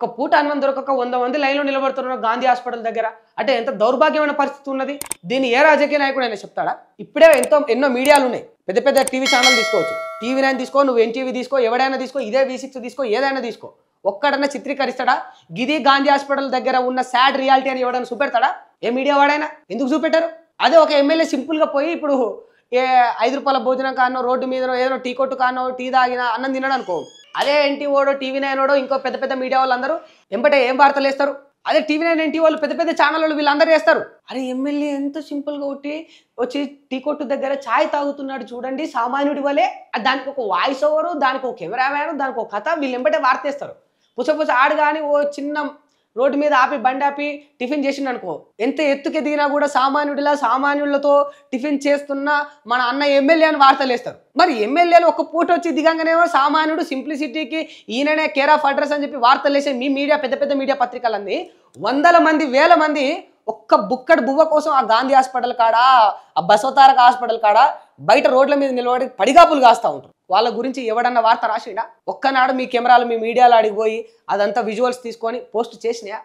ఒక్క పూట అన్నం దొరకక 100 మంది లైన్లో నిలబడుతున్నారు గాంధీ హాస్పిటల్ దగ్గర. అంటే ఎంత దౌర్భాగ్యమైన పరిస్థితి ఉన్నది. దీన్ని ఏ రాజకీయ నాయకుడు అయినా చెప్తాడా? ఇప్పుడే ఎన్నో మీడియాలు ఉన్నాయి, పెద్ద పెద్ద టీవీ ఛానల్ తీసుకోవచ్చు. టీవీ9 తీసుకో, నువ్వు ఎన్టీవీ తీసుకో, ఎవడైనా తీసుకో, ఇదే V6 తీసుకో, ఏదైనా తీసుకో. ఒక్కడన్నా చిత్రీకరిస్తాడా? గిది గాంధీ హాస్పిటల్ దగ్గర ఉన్న సాడ్ రియాలిటీ అని ఎవడన్నా చూపెడతాడా? ఏ మీడియా వాడైనా ఎందుకు చూపెట్టారు? అదే ఒక ఎమ్మెల్యే సింపుల్గా పోయి ఇప్పుడు ఏ 5 రూపాయల భోజనం కానో, రోడ్డు మీదనో, ఏదైనా టీ కొట్టు కానో, టీ తాగినా అన్నం తినడం అనుకో, అదే ఎన్టీ ఓడో, టీవీ9 ఓడో, ఇంకో పెద్ద పెద్ద మీడియా వాళ్ళందరూ ఎంబటే ఏం వార్తలు వేస్తారు? అదే టీవీ9 ఎన్టీ వాళ్ళు పెద్ద పెద్ద ఛానల్ వాళ్ళు వీళ్ళందరూ వేస్తారు. అరే ఎమ్మెల్యే ఎంత సింపుల్గా వచ్చి టీ కొట్టు దగ్గర ఛాయ్ తాగుతున్నాడు చూడండి సామాన్యుడి వలే. దానికి ఒక వాయిస్ ఓవరు, దానికి ఒక కెమెరామ్యాన్, దానికి ఒక కథ, వీళ్ళు ఎంబటే వార్తేస్తారు. పుసపుస ఆడు కానీ ఓ చిన్న రోడ్డు మీద ఆపి బండి ఆపి టిఫిన్ చేసిండు అనుకో, ఎంత ఎత్తుకి దిగినా కూడా సామాన్యులతో టిఫిన్ చేస్తున్న మన అన్న ఎమ్మెల్యే అని వార్తలు వేస్తారు. మరి ఎమ్మెల్యేలు ఒక పూట వచ్చి దిగంగానేమో సామాన్యుడు సింప్లిసిటీకి ఈయననే కేర్ ఆఫ్ అడ్రస్ అని చెప్పి వార్తలు వేసే మీ మీడియా, పెద్ద పెద్ద మీడియా పత్రికలన్నీ వందల మంది, వేల మంది ఒక్క బుక్కడు బువ్వ కోసం ఆ గాంధీ హాస్పిటల్ కాడ, ఆ బసవతారక హాస్పిటల్ కాడ బయట రోడ్ల మీద నిలబడి పడిగాపులు కాస్తూ ఉంటారు. వాళ్ళ గురించి ఎవడన్నా వార్త రాసిండా? ఒక్కనాడు మీ కెమెరాలు, మీ మీడియాలో అడిగిపోయి అదంతా విజువల్స్ తీసుకొని పోస్ట్ చేసినాయా?